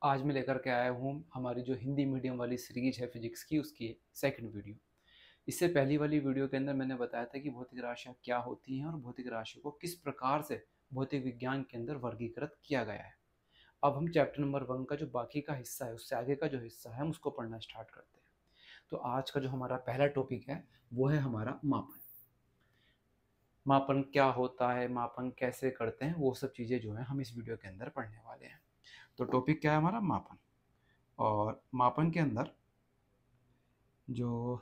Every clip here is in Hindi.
आज मैं लेकर के आया हूँ हमारी जो हिंदी मीडियम वाली सीरीज है फिजिक्स की, उसकी सेकंड वीडियो। इससे पहली वाली वीडियो के अंदर मैंने बताया था कि भौतिक राशियाँ क्या होती हैं और भौतिक राशियों को किस प्रकार से भौतिक विज्ञान के अंदर वर्गीकृत किया गया है। अब हम चैप्टर नंबर 1 का जो बाकी का हिस्सा है, उससे आगे का जो हिस्सा है हम उसको पढ़ना स्टार्ट करते हैं। तो आज का जो हमारा पहला टॉपिक है वो है हमारा मापन। मापन क्या होता है, मापन कैसे करते हैं, वो सब चीज़ें जो है हम इस वीडियो के अंदर पढ़ने वाले हैं। तो टॉपिक क्या है हमारा? मापन। और मापन के अंदर जो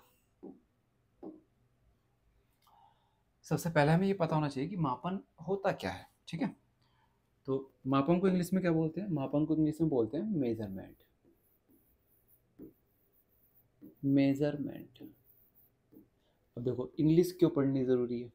सबसे पहले हमें ये पता होना चाहिए कि मापन होता क्या है। ठीक है, तो मापन को इंग्लिश में क्या बोलते हैं? मापन को इंग्लिश में बोलते हैं मेजरमेंट। मेजरमेंट। अब देखो, इंग्लिश क्यों पढ़नी ज़रूरी है?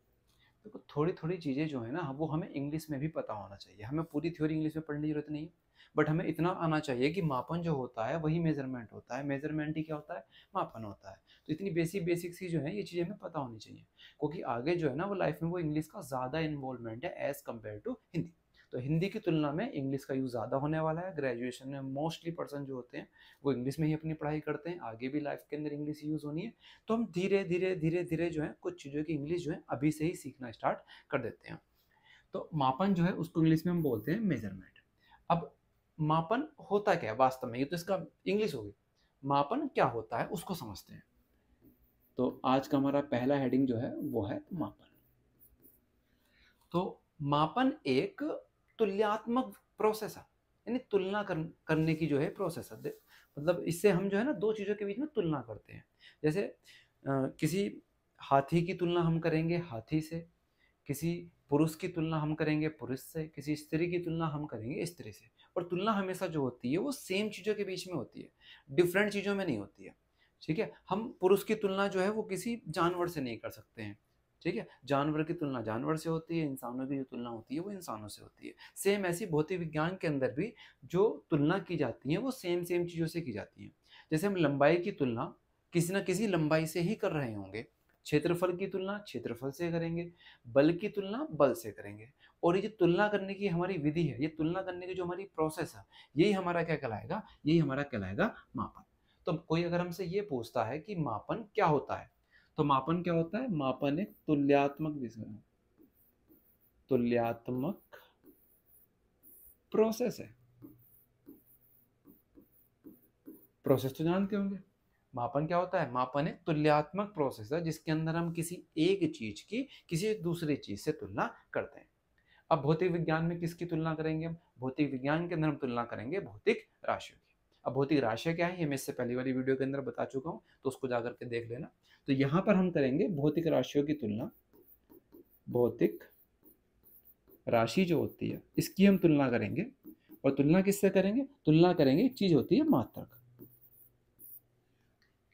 देखो, थोड़ी थोड़ी चीज़ें जो है ना वो हमें इंग्लिश में भी पता होना चाहिए। हमें पूरी थ्योरी इंग्लिश में पढ़ने की जरूरत नहीं है, बट हमें इतना आना चाहिए कि मापन जो होता है वही मेजरमेंट होता है, मेजरमेंट ही क्या होता है? मापन होता है। तो इतनी बेसिक बेसिक सी जो है ये चीज़ें हमें पता होनी चाहिए, क्योंकि आगे जो है ना वो लाइफ में वो इंग्लिश का ज़्यादा इन्वॉल्वमेंट है एज़ कम्पेयर टू हिंदी। तो हिंदी की तुलना में इंग्लिश का यूज़ ज़्यादा होने वाला है। ग्रेजुएशन में मोस्टली पर्सन जो होते हैं वो इंग्लिश में ही अपनी पढ़ाई करते हैं, आगे भी लाइफ के अंदर इंग्लिश यूज़ होनी है। तो हम धीरे धीरे धीरे धीरे जो है कुछ चीज़ों की इंग्लिश जो है अभी से ही सीखना स्टार्ट कर देते हैं। तो मापन जो है उसको इंग्लिश में हम बोलते हैं मेजरमेंट। अब मापन होता क्या है वास्तव में? ये तो इसका इंग्लिश होगी। मापन क्या होता है उसको समझते हैं। तो आज का हमारा पहला हेडिंग जो है वो है मापन। तो मापन एक तुल्यात्मक प्रोसेस है, यानी तुलना करने की जो है प्रोसेस है। मतलब इससे हम जो है ना दो चीज़ों के बीच में तुलना करते हैं। जैसे किसी हाथी की तुलना हम करेंगे हाथी से, किसी पुरुष की तुलना हम करेंगे पुरुष से, किसी स्त्री की तुलना हम करेंगे स्त्री से। और तुलना हमेशा जो होती है वो सेम चीज़ों के बीच में होती है, डिफरेंट चीज़ों में नहीं होती है। ठीक है, हम पुरुष की तुलना जो है वो किसी जानवर से नहीं कर सकते हैं। ठीक है, जानवर की तुलना जानवर से होती है, इंसानों की जो तुलना होती है वो इंसानों से होती है। सेम ऐसी भौतिक विज्ञान के अंदर भी जो तुलना की जाती है वो सेम सेम चीज़ों से की जाती है। जैसे हम लंबाई की तुलना किसी न किसी लंबाई से ही कर रहे होंगे, क्षेत्रफल की तुलना क्षेत्रफल से करेंगे, बल की तुलना बल से करेंगे। और ये जो तुलना करने की हमारी विधि है, ये तुलना करने की जो हमारी प्रोसेस है, यही हमारा क्या कहलाएगा? यही हमारा कहलाएगा मापन। तो कोई अगर हमसे ये पूछता है कि मापन क्या होता है, तो मापन क्या होता है? मापन एक तुल्यात्मक विषय है, तुल्यात्मक प्रोसेस है। प्रोसेस तो जानते होंगे। मापन क्या होता है? मापन एक तुल्यात्मक प्रोसेस है जिसके अंदर हम किसी एक चीज की किसी दूसरी चीज से तुलना करते हैं। अब भौतिक विज्ञान में किसकी तुलना करेंगे हम? भौतिक विज्ञान के अंदर हम तुलना करेंगे भौतिक राशियों की। अब भौतिक राशियां क्या है ये मैं इससे पहली वाली वीडियो के अंदर बता चुका हूँ, तो उसको जाकर के देख लेना। तो यहाँ पर हम करेंगे भौतिक राशियों की तुलना। भौतिक राशि जो होती है इसकी हम तुलना करेंगे। और तुलना किससे करेंगे? तुलना करेंगे, एक चीज होती है मात्रक।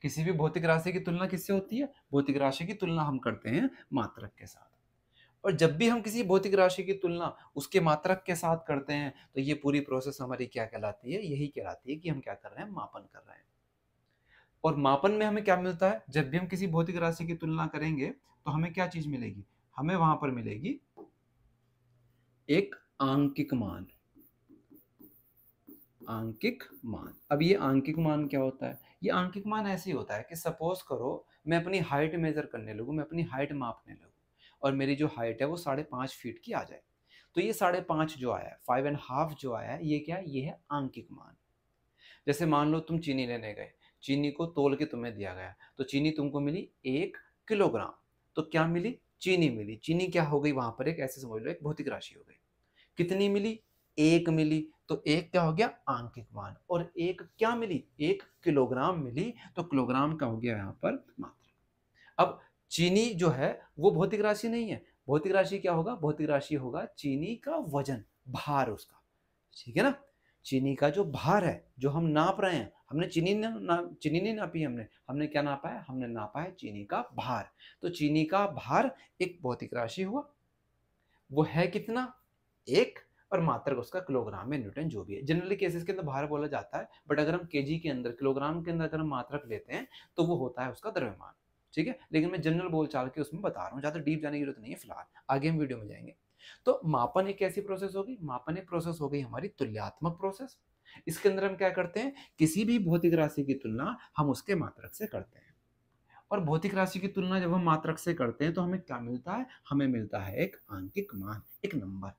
किसी भी भौतिक राशि की तुलना किससे होती है? भौतिक राशि की तुलना हम करते हैं मात्रक के साथ। और जब भी हम किसी भौतिक राशि की तुलना उसके मात्रक के साथ करते हैं तो ये पूरी प्रोसेस हमारी क्या कहलाती है? यही कहलाती है कि हम क्या कर रहे हैं? मापन कर रहे हैं। और मापन में हमें क्या मिलता है? जब भी हम किसी भौतिक राशि की तुलना करेंगे तो हमें क्या चीज मिलेगी? हमें वहां पर मिलेगी एक आंकिक मान। आंकिक मान। अब ये आंकिक मान क्या होता है? ये आंकिक मान ऐसे ही होता है कि सपोज करो मैं अपनी हाइट मेजर करने लगूं, मैं अपनी हाइट मापने लगूं और मेरी जो हाइट है वो 5.5 फीट की आ जाए। तो ये 5.5 जो आया है, 5.5 जो आया है, ये क्या है? ये है आंकिक मान। जैसे मान लो तुम चीनी लेने गए, चीनी को तोल के तुम्हें दिया गया, तो चीनी तुमको मिली 1 किलोग्राम। तो क्या मिली? चीनी मिली। चीनी क्या हो गई वहां पर? एक ऐसे समझ लो एक भौतिक राशि हो गई। कितनी मिली? 1 मिली। तो एक क्या हो गया? आंकिक मान। और एक क्या मिली? 1 किलोग्राम मिली। तो किलोग्राम का हो गया यहाँ पर मात्रा। अब चीनी जो है वो भौतिक राशि नहीं है। भौतिक राशि क्या होगा? भौतिक राशि होगा चीनी का वजन, भार उसका। ठीक है ना? चीनी का जो भार है, जो हम नाप रहे हैं, हमने चीनी नहीं नापी, हमने हमने क्या नापा है? हमने नापा है चीनी का भार। तो चीनी का भार एक भौतिक राशि हुआ। वो है कितना? 1। और मात्रक उसका किलोग्राम में न्यूटन जो भी है। जनरली केसेस के अंदर भार बोला जाता है, बट अगर हम केजी के अंदर, किलोग्राम के अंदर अगर हम मात्रक लेते हैं तो वो होता है उसका द्रव्यमान। ठीक है, लेकिन मैं जनरल बोल चाल के उसमें बता रहा हूँ, ज़्यादा डीप जाने की जरूरत नहीं है फिलहाल, आगे हम वीडियो में जाएंगे। तो मापन एक कैसी प्रोसेस होगी? मापन एक प्रोसेस हो गई हमारी तुल्यात्मक प्रोसेस। इसके अंदर हम क्या करते हैं, किसी भी भौतिक राशि की तुलना हम उसके मात्रक से करते हैं। और भौतिक राशि की तुलना जब हम मात्रक से करते हैं तो हमें क्या मिलता है, हमें मिलता है एक आंकिक मान, एक नंबर।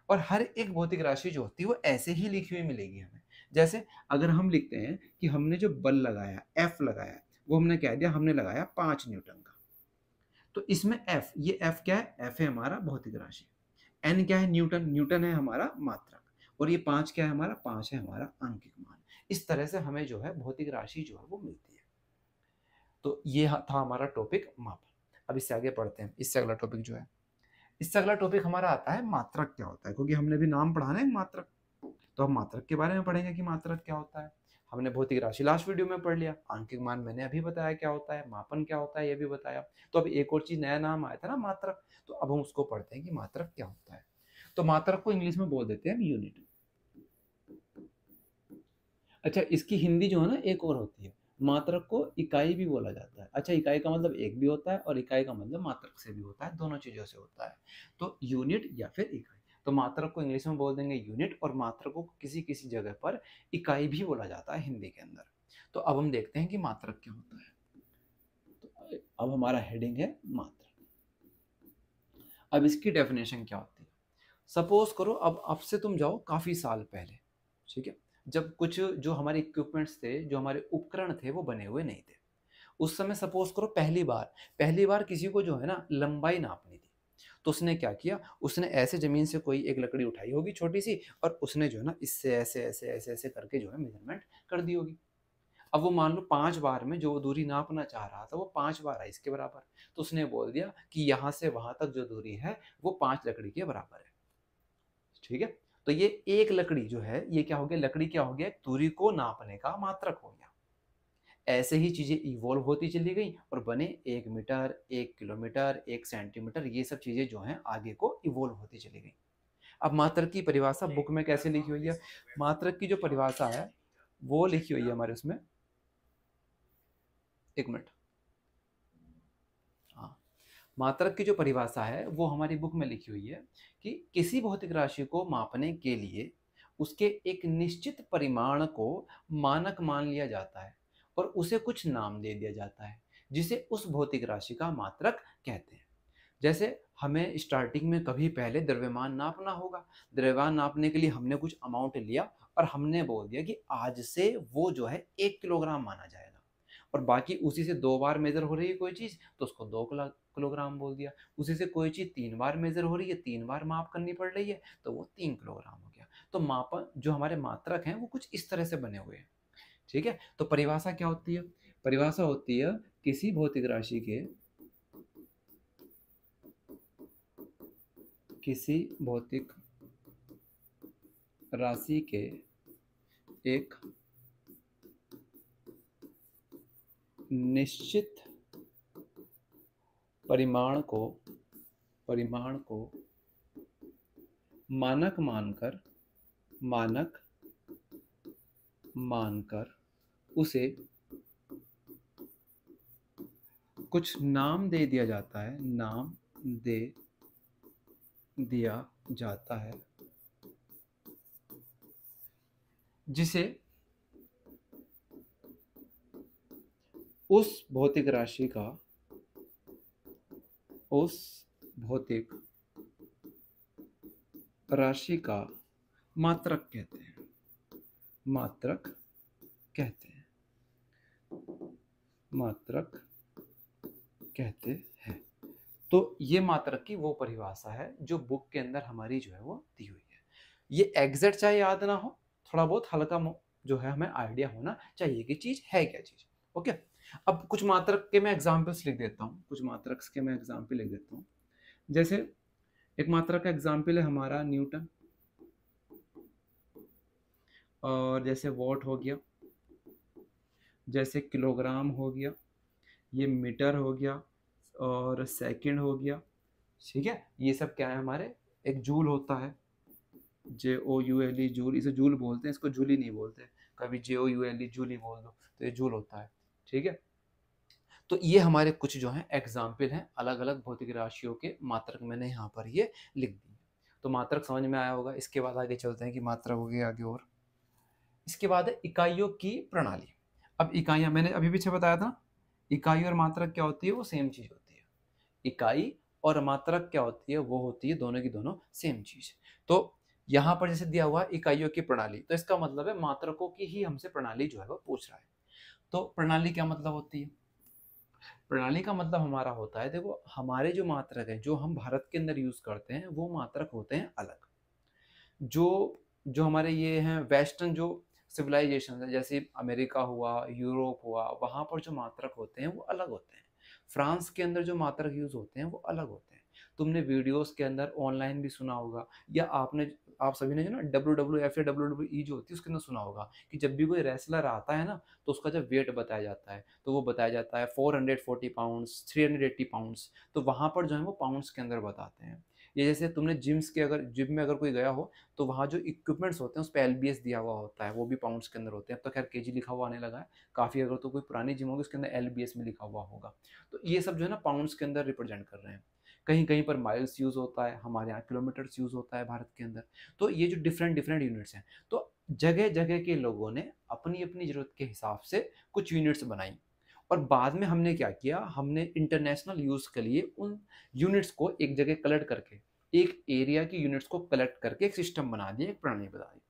और हर एक भौतिक राशि जो होती है वो ऐसे ही लिखी हुई मिलेगी हमें। जैसे अगर हम लिखते हैं कि हमने जो बल लगाया, एफ लगाया, वो हमने कह दिया हमने लगाया 5 न्यूटन का, तो इसमें एफ, ये एफ क्या है, एफ है हमारा भौतिक राशि, एन क्या है, न्यूटन, न्यूटन है हमारा मात्रक, और ये 5 क्या है हमारा, 5 है हमारा आंकिक मान। इस तरह से हमें जो है भौतिक राशि जो है वो मिलती है। तो ये था हमारा टॉपिक मापन। अब इससे आगे पढ़ते हैं, इससे अगला टॉपिक जो है, इससे अगला टॉपिक हमारा आता है मात्रक क्या होता है, क्योंकि हमने भी नाम पढ़ा है मात्रक, तो हम मात्रक के बारे में पढ़ेंगे कि मात्रक क्या होता है। हमने भौतिक राशि लास्ट वीडियो में पढ़ लिया, आंकिक मान मैंने अभी बताया क्या होता है, मापन क्या होता है ये भी बताया। तो अब एक और चीज नया नाम आया था ना मात्रक, तो अब हम उसको पढ़ते हैं कि मात्रक क्या होता है। तो मात्रक को इंग्लिश में बोल देते हैं यूनिट। अच्छा, इसकी हिंदी जो है ना एक और होती है, मात्रक को इकाई भी बोला जाता है। अच्छा, इकाई का मतलब एक भी होता है और इकाई का मतलब मात्रक से भी होता है, दोनों चीजों से होता है। तो यूनिट या फिर इकाई, तो मात्रक को इंग्लिश में बोल देंगे यूनिट, और मात्रक को किसी किसी जगह पर इकाई भी बोला जाता है हिंदी के अंदर। तो अब हम देखते हैं कि मात्रक क्या होता है। तो अब हमारा हेडिंग है मात्रक। अब इसकी डेफिनेशन क्या होती है। सपोज करो अब से तुम जाओ काफी साल पहले, ठीक है, जब कुछ जो हमारे इक्विपमेंट्स थे, जो हमारे उपकरण थे वो बने हुए नहीं थे। उस समय सपोज करो पहली बार किसी को जो है ना लंबाई नापनी थी, तो उसने क्या किया, उसने ऐसे जमीन से कोई एक लकड़ी उठाई होगी छोटी सी, और उसने जो है ना इससे ऐसे ऐसे ऐसे ऐसे करके जो है मेजरमेंट कर दी होगी। अब वो मान लो 5 बार में जो वो दूरी नापना चाह रहा था वो 5 बार है इसके बराबर, तो उसने बोल दिया कि यहाँ से वहां तक जो दूरी है वो 5 लकड़ी के बराबर है। ठीक है, तो ये एक लकड़ी जो है ये क्या हो गया, लकड़ी क्या हो गया, दूरी को नापने का मात्रक हो गया। ऐसे ही चीजें इवॉल्व होती चली गई और बने 1 मीटर, 1 किलोमीटर, 1 सेंटीमीटर, ये सब चीजें जो हैं आगे को इवॉल्व होती चली गई। अब मात्रक की परिभाषा बुक में कैसे लिखी हुई है, मात्रक की जो परिभाषा है वो लिखी हुई है हमारे उसमें, एक मिनट, हाँ, मात्रक की जो परिभाषा है वो हमारी बुक में लिखी हुई है कि किसी भौतिक राशि को मापने के लिए उसके एक निश्चित परिमाण को मानक मान लिया जाता है और उसे कुछ नाम दे दिया जाता है जिसे उस भौतिक राशि का मात्रक कहते हैं। जैसे हमें स्टार्टिंग में कभी पहले द्रव्यमान नापना होगा, द्रव्यमान नापने के लिए हमने कुछ अमाउंट लिया और हमने बोल दिया कि आज से वो जो है 1 किलोग्राम माना जाएगा, और बाकी उसी से 2 बार मेजर हो रही है कोई चीज़ तो उसको 2 किलोग्राम बोल दिया, उसी से कोई चीज़ 3 बार मेजर हो रही है, 3 बार माप करनी पड़ रही है तो वो 3 किलोग्राम हो गया। तो मापन जो हमारे मात्रक हैं वो कुछ इस तरह से बने हुए हैं। ठीक है, तो परिभाषा क्या होती है, परिभाषा होती है किसी भौतिक राशि के, किसी भौतिक राशि के एक निश्चित परिमाण को मानक मानकर उसे कुछ नाम दे दिया जाता है, नाम दे दिया जाता है जिसे उस भौतिक राशि का मात्रक कहते हैं, मात्रक कहते हैं। तो ये मात्रक की वो परिभाषा है जो बुक के अंदर हमारी जो है वो दी हुई है। ये एग्जैक्ट चाहे याद ना हो, थोड़ा बहुत हल्का जो है हमें आइडिया होना चाहिए कि चीज है क्या चीज। ओके, अब कुछ मात्रक के मैं एग्जाम्पल्स लिख देता हूँ, कुछ मात्रक के मैं एग्जाम्पल लिख देता हूँ। जैसे एक मात्रक का एग्जाम्पल है हमारा न्यूटन, और जैसे वॉट हो गया, जैसे किलोग्राम हो गया, ये मीटर हो गया, और सेकंड हो गया। ठीक है, ये सब क्या है हमारे, एक जूल होता है, JOULE जूल, इसे जूल बोलते हैं, इसको जूली नहीं बोलते, कभी JOULE जूली बोल दो तो ये जूल होता है। ठीक है, तो ये हमारे कुछ जो है एग्जाम्पल हैं अलग अलग भौतिक राशियों के मात्रक, मैंने यहाँ पर ये लिख दिए। तो मात्रक समझ में आया होगा। इसके बाद आगे चलते हैं कि मात्रक हो गया आगे और। इसके बाद है इकाइयों की प्रणाली। अब इकाइयां मैंने अभी पीछे बताया था, इकाई और मात्रक क्या होती है, वो सेम चीज होती है। इकाई और मात्रक क्या होती है, वो होती है दोनों की दोनों सेम चीज। तो यहाँ पर जैसे दिया हुआ इकाइयों की प्रणाली, तो इसका मतलब है मात्रकों की ही हमसे प्रणाली जो है वो पूछ रहा है। तो प्रणाली क्या मतलब होती है, प्रणाली का मतलब हमारा होता है, देखो हमारे जो मात्रक है जो हम भारत के अंदर यूज करते हैं वो मात्रक होते हैं अलग। जो जो हमारे ये हैं वेस्टर्न जो सिविलाइजेशन है, जैसे अमेरिका हुआ, यूरोप हुआ, वहाँ पर जो मात्रक होते हैं वो अलग होते हैं। फ्रांस के अंदर जो मात्रक यूज होते हैं वो अलग होते हैं। तुमने वीडियोस के अंदर ऑनलाइन भी सुना होगा, या आप सभी ने जो ना WWF या WWE जो होती है उसके अंदर सुना होगा कि जब भी कोई रेसलर आता है ना, तो उसका जब वेट बताया जाता है तो वो बताया जाता है 440 पाउंड्स, 380 पाउंड्स। तो वहाँ पर जो है वो पाउंड्स के अंदर बताते हैं। ये जैसे तुमने जिम में अगर कोई गया हो, तो वहाँ जो इक्विपमेंट्स होते हैं उस पर LBS दिया हुआ होता है, वो भी पाउंड्स के अंदर होते हैं। अब तो खैर केजी लिखा हुआ आने लगा है काफ़ी, अगर तो कोई पुरानी जिम होगी उसके अंदर LBS में लिखा हुआ होगा। तो ये सब जो है ना पाउंड्स के अंदर रिप्रेजेंट कर रहे हैं। कहीं कहीं पर माइल्स यूज़ होता है, हमारे यहाँ किलोमीटर्स यूज़ होता है भारत के अंदर। तो ये जो डिफरेंट डिफरेंट यूनिट्स हैं, तो जगह जगह के लोगों ने अपनी अपनी ज़रूरत के हिसाब से कुछ यूनिट्स बनाई। और बाद में हमने क्या किया, हमने इंटरनेशनल यूज़ के लिए उन यूनिट्स को एक जगह कलेक्ट करके, एक एरिया की यूनिट्स को कलेक्ट करके एक सिस्टम बना दिया, एक प्रणाली बना दी।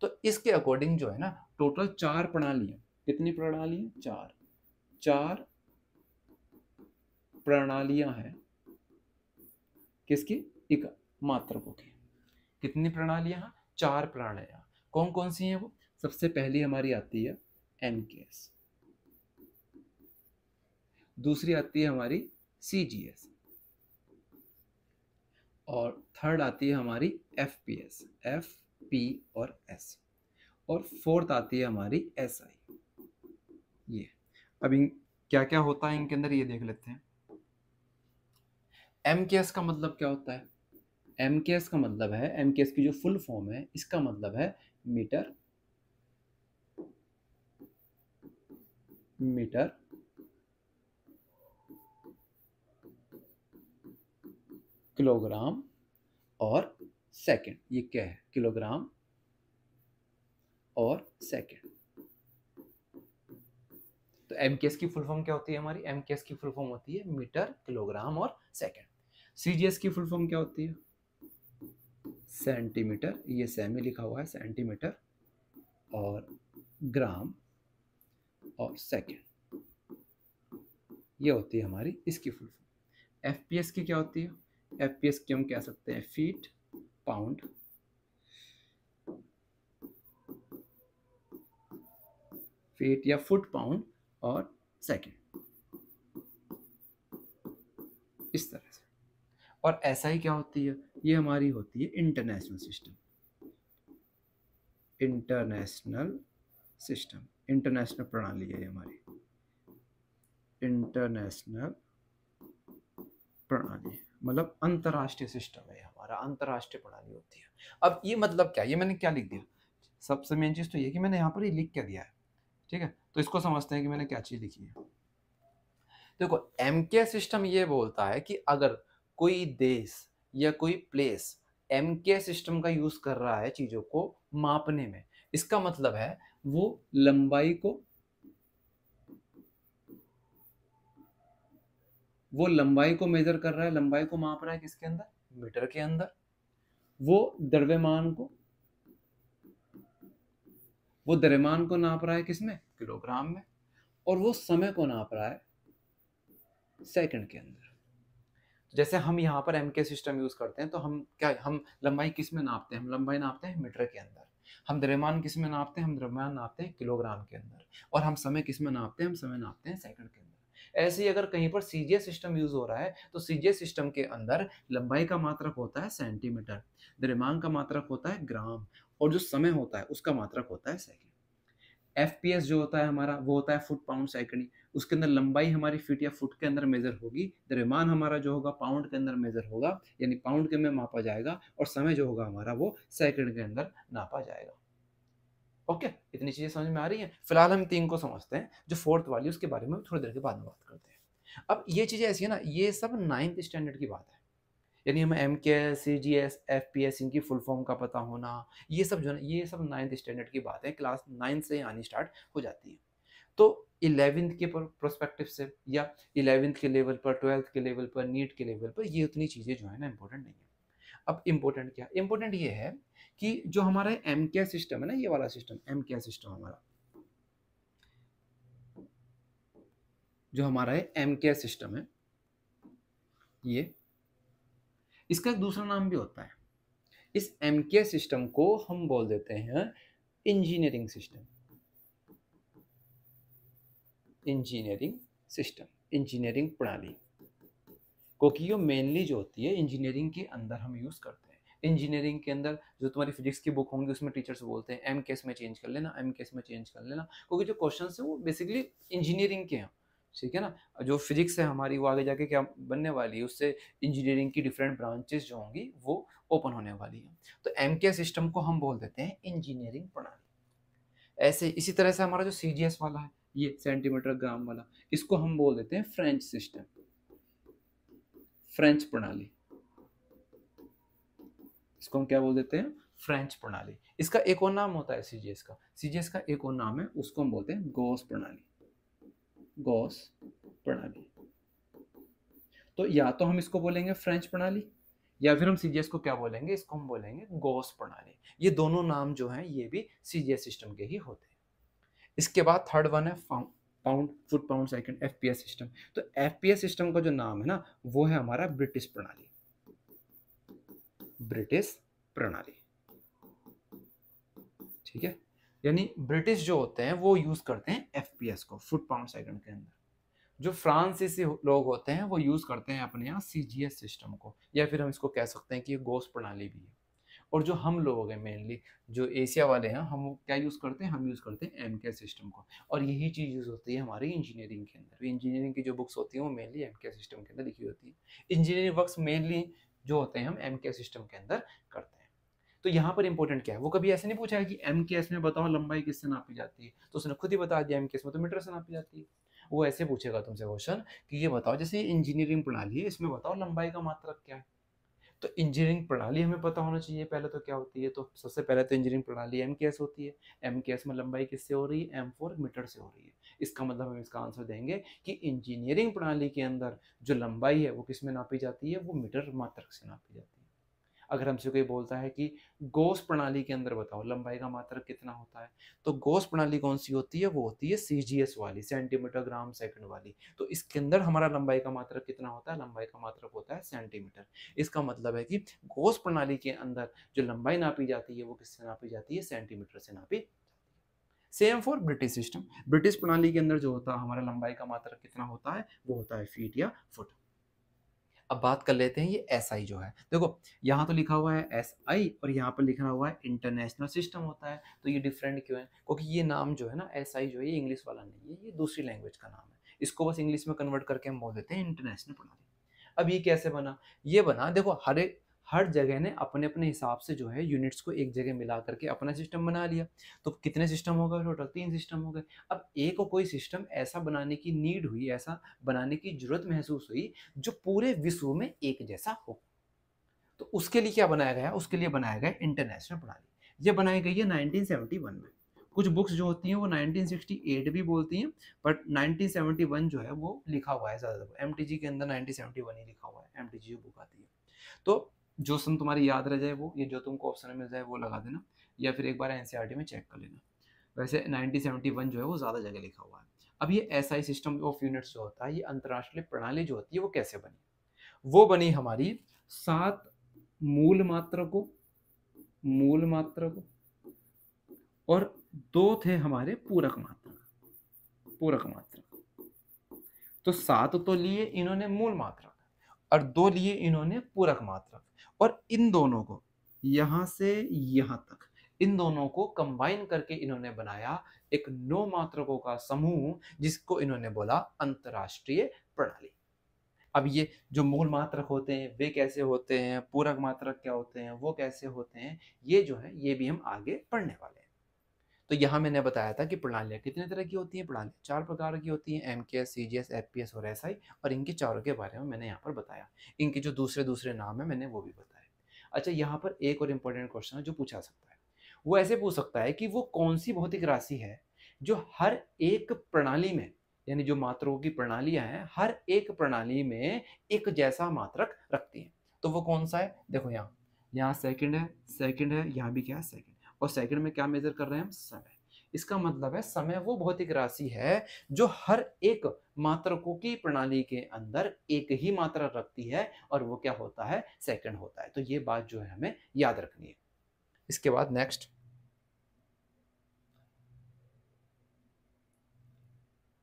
तो इसके अकॉर्डिंग जो है ना टोटल 4 प्रणाली है। कितनी प्रणाली है, 4। 4 प्रणालियां हैं किसकी, एक मात्रकों की। कितनी प्रणालियां हैं, 4 प्रणालियां। कौन कौन सी हैं वो, सबसे पहली हमारी आती है MKS, दूसरी आती है हमारी CGS, और थर्ड आती है हमारी FPS, FP और S, और फोर्थ आती है हमारी SI। ये अब क्या क्या होता है इनके अंदर ये देख लेते हैं। MKS का मतलब क्या होता है, MKS का मतलब है, MKS की जो फुल फॉर्म है इसका मतलब है मीटर किलोग्राम और सेकंड। ये क्या है, किलोग्राम और सेकंड। तो MKS की फुल फॉर्म क्या होती है हमारी, MKS की फुल फॉर्म होती है मीटर, किलोग्राम और सेकंड। CGS की फुल फॉर्म क्या होती है, सेंटीमीटर, ये सेमी लिखा हुआ है, सेंटीमीटर और ग्राम और सेकंड, ये होती है हमारी इसकी फुल फॉर्म। FPS की क्या होती है, FPS की हम कह सकते हैं फीट, पाउंड, फीट या फुट, पाउंड और सेकंड, इस तरह से। और SI क्या होती है, ये हमारी होती है इंटरनेशनल सिस्टम, इंटरनेशनल प्रणाली है हमारी, इंटरनेशनल प्रणाली मतलब अंतरराष्ट्रीय सिस्टम है हमारा, अंतरराष्ट्रीय प्रणाली होती है। अब ये मतलब क्या, ये मैंने क्या लिख दिया, सबसे मेन चीज तो ये कि मैंने यहाँ पर ये लिख क्या दिया है, ठीक है। तो इसको समझते हैं कि मैंने क्या चीज लिखी है। देखो MKS सिस्टम ये बोलता है कि अगर कोई देश या कोई प्लेस MKS सिस्टम का यूज कर रहा है चीजों को मापने में, इसका मतलब है वो लंबाई को मेजर कर रहा है, लंबाई को माप रहा है किसके अंदर, मीटर के अंदर। वो द्रव्यमान को नाप रहा है किसमें, किलोग्राम में। और वो समय को नाप रहा है सेकंड के अंदर। जैसे हम यहाँ पर MK सिस्टम यूज करते हैं तो हम लंबाई किस में नापते हैं, हम लंबाई नापते हैं मीटर के अंदर। हम द्रव्यमान किस में नापते हैं, हम द्रव्यमान नापते हैं किलोग्राम के अंदर। और हम समय किस में नापते हैं, हम समय नापते हैं सेकंड के अंदर। ऐसे ही अगर कहीं पर CGS सिस्टम यूज हो रहा है तो CGS सिस्टम के अंदर लंबाई का मात्रक होता है सेंटीमीटर, द्रव्यमान का मात्रक होता है ग्राम, और जो समय होता है उसका मात्रक होता है सेकंड। FPS जो होता है हमारा वो होता है फुट, पाउंड, सेकंड। उसके अंदर लंबाई हमारी फीट या फुट के अंदर मेजर होगी, द्रव्यमान हमारा जो होगा पाउंड के अंदर मेजर होगा, यानी पाउंड के में मापा जाएगा, और समय जो होगा हमारा वो सेकंड के अंदर नापा जाएगा। ओके, इतनी चीजें समझ में आ रही हैं। फिलहाल हम 3 को समझते हैं, जो फोर्थ वाली उसके बारे में थोड़ी देर के बाद में बात करते हैं। अब ये चीजें ऐसी है ना, ये सब 9th स्टैंडर्ड की बात है, यानी हमें MKS, CGS, FPS इनकी फुल फॉर्म का पता होना, ये सब जो है ये सब 9th स्टैंडर्ड की बात है, क्लास 9 से आनी स्टार्ट हो जाती है। तो 11th के प्रोस्पेक्टिव से या 11th के लेवल पर, 12th के लेवल पर, नीट के लेवल पर ये उतनी चीज़ें जो है ना इंपॉर्टेंट नहीं है। अब इम्पोर्टेंट क्या, इम्पोर्टेंट ये है कि जो हमारा MCAS सिस्टम है ना, ये वाला सिस्टम MCAS सिस्टम हमारा, जो हमारा है MCAS सिस्टम है, ये इसका एक दूसरा नाम भी होता है। इस MCAS सिस्टम को हम बोल देते हैं engineering system, engineering system, engineering प्रणाली, क्योंकि ये मेनली जो होती है इंजीनियरिंग के अंदर हम यूज़ करते हैं। इंजीनियरिंग के अंदर जो तुम्हारी फिजिक्स की बुक होंगी उसमें टीचर्स बोलते हैं MCAS में चेंज कर लेना, MCAS में चेंज कर लेना, क्योंकि जो क्वेश्चन है वो बेसिकली इंजीनियरिंग के हैं, ठीक है ना। जो फिजिक्स है हमारी वो आगे जाके क्या बनने वाली है, उससे इंजीनियरिंग की डिफरेंट ब्रांचेस जो होंगी वो ओपन होने वाली है। तो MCAS सिस्टम को हम बोल देते हैं इंजीनियरिंग प्रणाली। ऐसे इसी तरह से हमारा जो CGS वाला है, ये सेंटीमीटर ग्राम वाला, इसको हम बोल देते हैं फ्रेंच सिस्टम, फ्रेंच प्रणाली। इसको हम क्या बोल देते हैं, फ्रेंच प्रणाली। इसका एक और नाम होता है CGS का, CGS का एक और नाम है, उसको हम बोलते हैं गॉस प्रणाली, गॉस प्रणाली। तो या तो हम इसको बोलेंगे फ्रेंच प्रणाली, या फिर हम CGS को क्या बोलेंगे, इसको हम बोलेंगे गॉस प्रणाली। ये दोनों नाम जो हैं ये भी CGS सिस्टम के ही होते हैं। इसके बाद थर्ड वन है pound foot pound second, FPS system. तो FPS सिस्टम का जो नाम है ना वो है हमारा ब्रिटिश प्रणाली, ब्रिटिश प्रणाली, ठीक है। यानी ब्रिटिश जो होते हैं वो यूज करते हैं FPS को, फुट पाउंड सेकंड के अंदर। जो फ्रांसीसी लोग होते हैं वो यूज करते हैं अपने यहाँ CGS सिस्टम को, या फिर हम इसको कह सकते हैं कि ये गॉस प्रणाली भी है। और जो हम लोग हैं मेनली जो एशिया वाले हैं, हम क्या यूज़ करते हैं, हम यूज़ करते हैं MCAS सिस्टम को। और यही चीज़ यूज़ होती है हमारी इंजीनियरिंग के अंदर। इंजीनियरिंग की जो बुक्स होती हैं वो मेनली MCAS सिस्टम के अंदर लिखी होती है। इंजीनियरिंग वर्क्स मेनली जो होते हैं हम MCAS सिस्टम के अंदर करते हैं। तो यहाँ पर इंपॉर्टेंट क्या है, वो कभी ऐसे नहीं पूछा है कि MCAS में बताओ लंबाई किससे नापी जाती है, तो उसने खुद ही बता दिया MCAS में तो मीटर से नापी जाती है। वो ऐसे पूछेगा तुमसे क्वेश्चन कि ये बताओ, जैसे इंजीनियरिंग प्रणाली है इसमें बताओ लंबाई का मात्रक क्या है। तो इंजीनियरिंग प्रणाली हमें पता होना चाहिए पहले तो क्या होती है। तो सबसे पहले तो इंजीनियरिंग प्रणाली MCAS होती है। MCAS में लंबाई किससे हो रही है, M4 मीटर से हो रही है। इसका मतलब हम इसका आंसर देंगे कि इंजीनियरिंग प्रणाली के अंदर जो लंबाई है वो किस में नापी जाती है, वो मीटर मात्रक से नापी जाती है। अगर हमसे कोई बोलता है कि गॉस प्रणाली के अंदर बताओ लंबाई का मात्रक कितना होता है, तो गॉस प्रणाली कौन सी होती है, वो होती है CGS वाली, सेंटीमीटर ग्राम सेकंड वाली। तो इसके अंदर हमारा लंबाई का मात्रक कितना होता है, लंबाई का मात्रक होता है सेंटीमीटर। इसका मतलब है कि गॉस प्रणाली के अंदर जो लंबाई नापी जाती है वो किससे नापी जाती है, सेंटीमीटर से नापी। Same for British system, British प्रणाली के अंदर जो होता है हमारा लंबाई का मात्रक कितना होता है, वो होता है फीट या फुट। अब बात कर लेते हैं ये SI जो है, देखो यहाँ तो लिखा हुआ है SI और यहाँ पर लिखा हुआ है इंटरनेशनल सिस्टम होता है। तो ये डिफरेंट क्यों है, क्योंकि ये नाम जो है ना SI जो है ये इंग्लिश वाला नहीं है, ये दूसरी लैंग्वेज का नाम है। इसको बस इंग्लिश में कन्वर्ट करके हम बोल देते हैं इंटरनेशनल प्रणाली। अब ये कैसे बना, ये बना देखो हर जगह ने अपने अपने हिसाब से जो है यूनिट्स को एक जगह मिला करके अपना सिस्टम बना लिया। तो कितने सिस्टम हो गए टोटल, 3 सिस्टम हो गए। अब एक कोई सिस्टम ऐसा बनाने की नीड हुई, ऐसा बनाने की जरूरत महसूस हुई जो पूरे विश्व में एक जैसा हो। तो उसके लिए क्या बनाया गया, उसके लिए बनाया गया इंटरनेशनल प्रणाली। ये बनाई गई है 1971 में। कुछ बुक्स जो होती हैं वो 1968 भी बोलती हैं, बट 1971 जो है वो लिखा हुआ है ज़्यादातर। MTG के अंदर 1971 ही लिखा हुआ है, MTG जो बुक आती है। तो जो सन तुम्हारी याद रह जाए वो, ये जो तुमको ऑप्शन में मिल जाए वो लगा देना, या फिर एक बार NCERT में चेक कर लेना। वैसे 1971 जो है वो ज़्यादा जगह लिखा हुआ है। अब ये SI सिस्टम ऑफ यूनिट्स जो होता है, ये अंतर्राष्ट्रीय प्रणाली जो होती है वो कैसे बनी, वो बनी हमारी 7 मूल मात्रकों, मूल मात्रकों और 2 थे हमारे पूरक मात्रक, पूरक मात्रक। तो 7 तो लिए इन्होंने मूल मात्रक और 2 लिए इन्होंने पूरक मात्रक, और इन दोनों को यहां से यहां तक, इन दोनों को कंबाइन करके इन्होंने बनाया एक 9 मात्रकों का समूह, जिसको इन्होंने बोला अंतरराष्ट्रीय प्रणाली। अब ये जो मूल मात्रक होते हैं वे कैसे होते हैं, पूरक मात्रक क्या होते हैं, वो कैसे होते हैं, ये जो है ये भी हम आगे पढ़ने वाले हैं। तो यहाँ मैंने बताया था कि प्रणालियाँ कितने तरह की होती हैं। प्रणालियाँ 4 प्रकार की होती हैं, एमकेएस, सीजीएस, एफपीएस और एसआई, और इनके चारों के बारे में मैंने यहाँ पर बताया। इनके जो दूसरे दूसरे नाम है मैंने वो भी बताए। अच्छा, यहाँ पर एक और इम्पोर्टेंट क्वेश्चन है जो पूछा सकता है। वो ऐसे पूछ सकता है कि वो कौन सी भौतिक राशि है जो हर एक प्रणाली में, यानी जो मात्रकों की प्रणालियां हैं, हर एक प्रणाली में एक जैसा मात्रक रखती हैं। तो वो कौन सा है? देखो यहाँ सेकंड है, यहाँ भी क्या है? सेकंड। और सेकंड में क्या मेजर कर रहे हैं हम? समय। इसका मतलब है समय वो भौतिक राशि है जो हर एक मात्रकों की प्रणाली के अंदर एक ही मात्रा रखती है, और वो क्या होता है? सेकंड होता है। तो ये बात जो है हमें याद रखनी है। इसके बाद नेक्स्ट,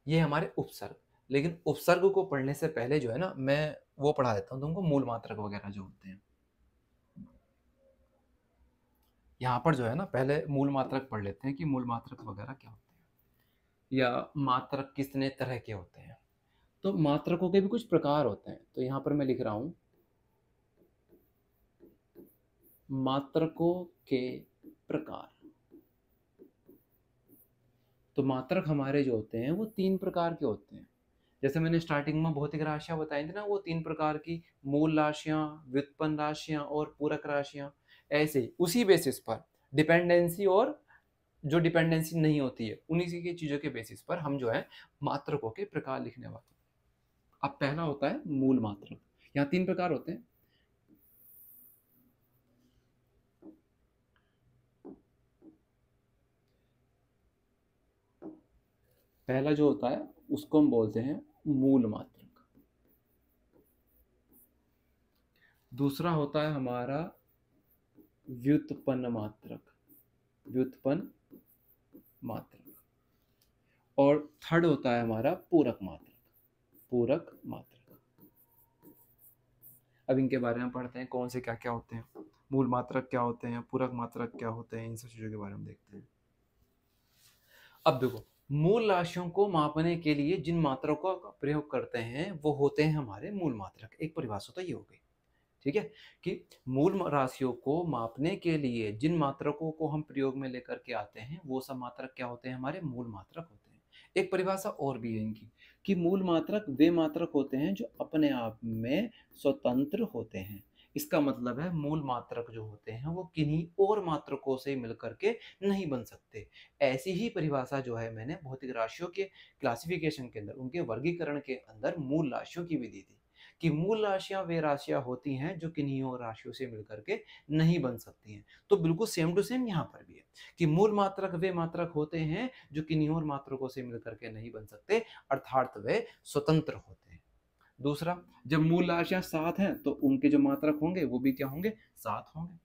ये हमारे उपसर्ग। लेकिन उपसर्ग को पढ़ने से पहले जो है ना, मैं वो पढ़ा देता हूँ तुमको, मूल मात्रक वगैरह जो होते हैं। यहाँ पर जो है ना, पहले मूल मात्रक पढ़ लेते हैं कि मूल मात्रक वगैरह क्या होते हैं, या मात्रक कितने तरह के होते हैं। तो मात्रकों के भी कुछ प्रकार होते हैं। तो यहाँ पर मैं लिख रहा हूँ मात्रकों के प्रकार। तो मात्रक हमारे जो होते हैं वो 3 प्रकार के होते हैं। जैसे मैंने स्टार्टिंग में भौतिक राशियां बताई थी ना, वो 3 प्रकार की, मूल राशियां, व्युत्पन्न राशियां और पूरक राशियां। ऐसे ही उसी बेसिस पर डिपेंडेंसी, और जो डिपेंडेंसी नहीं होती है, उन्हीं की चीजों के बेसिस पर हम जो है मात्रकों के प्रकार लिखने वाले। अब पहला होता है मूल मात्रक। यहाँ 3 प्रकार होते हैं। पहला जो होता है उसको हम बोलते हैं मूल मात्रक। दूसरा होता है हमारा व्युत्पन्न मात्रक, व्युत्पन्न मात्रक। और थर्ड होता है हमारा पूरक मात्रक, पूरक मात्रक। अब इनके बारे में पढ़ते हैं, कौन से क्या क्या होते हैं, मूल मात्रक क्या होते हैं, पूरक मात्रक क्या होते हैं, इन सब चीजों के बारे में देखते हैं। अब देखो, मूल राशियों को मापने के लिए जिन मात्रकों का प्रयोग करते हैं वो होते हैं हमारे मूल मात्रक। एक परिभाषा तो ये हो गई, ठीक है, कि मूल राशियों को मापने के लिए जिन मात्रकों को हम प्रयोग में लेकर के आते हैं वो सब मात्रक क्या होते हैं? हमारे मूल मात्रक होते हैं। एक परिभाषा और भी है इनकी, कि मूल मात्रक वे मात्रक होते हैं जो अपने आप में स्वतंत्र होते हैं। इसका मतलब है मूल मात्रक जो होते हैं वो किन्हीं और मात्रकों से मिलकर के नहीं बन सकते। ऐसी ही परिभाषा जो है मैंने भौतिक राशियों के क्लासिफिकेशन के अंदर, उनके वर्गीकरण के अंदर मूल राशियों की भी दी थी, कि मूल राशियां वे राशियां होती हैं जो किन्हीं और राशियों से मिलकर के नहीं बन सकती हैं। तो बिल्कुल सेम टू सेम यहाँ पर भी है कि मूल मात्रक वे मात्रक होते हैं जो किन्हीं और मात्रकों से मिलकर के नहीं बन सकते, अर्थात वे स्वतंत्र होते हैं। दूसरा, जब मूल राशियां 7 हैं तो उनके जो मात्रक होंगे वो भी क्या होंगे? 7 होंगे।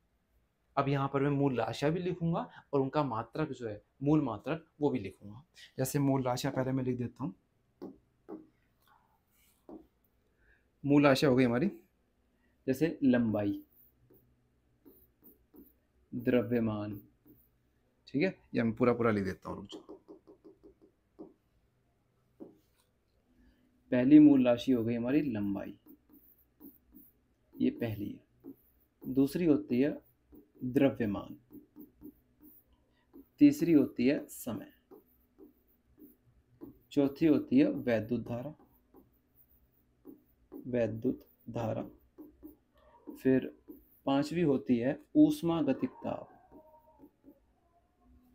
अब यहाँ पर मैं मूल राशियां भी लिखूंगा और उनका मात्रक जो है मूल मात्रक वो भी लिखूंगा। जैसे मूल राशियां पहले मैं लिख देता हूँ। मूल राशियां हो गई हमारी, जैसे लंबाई, द्रव्यमान, ठीक है, या मैं पूरा पूरा लिख देता हूँ। पहली मूल राशि हो गई हमारी लंबाई, ये पहली है। दूसरी होती है द्रव्यमान, तीसरी होती है समय, चौथी होती है वैद्युत धारा, वैद्युत धारा। फिर पांचवी होती है ऊष्मागतिक ताप,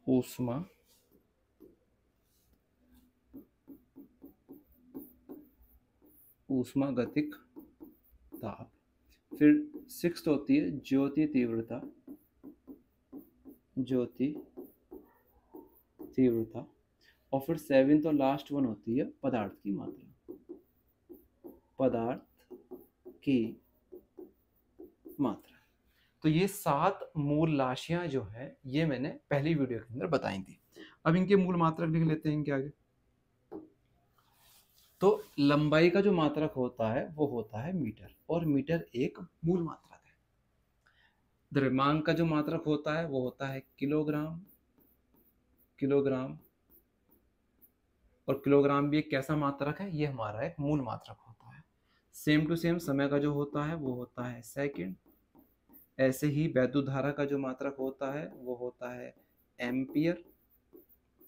ऊष्मा ऊष्मागतिक ताप। फिर सिक्स्थ होती है ज्योति तीव्रता, ज्योति तीव्रता। और फिर सेवेंथ और लास्ट वन होती है पदार्थ की मात्रा, पदार्थ की मात्रा। तो ये 7 मूल राशियां जो है ये मैंने पहली वीडियो के अंदर बताई थी। अब इनके मूल मात्रक लिख लेते हैं इनके आगे। तो लंबाई का जो मात्रक होता है वो होता है मीटर, और मीटर एक मूल मात्रक है। द्रव्यमान का जो मात्रक होता है वो होता है किलोग्राम, किलोग्राम। और किलोग्राम भी एक कैसा मात्रक है? ये हमारा एक मूल मात्रक होता है। सेम टू सेम समय का जो होता है वो होता है सेकंड। ऐसे ही वैद्युत धारा का जो मात्रक होता है वो होता है एम्पियर।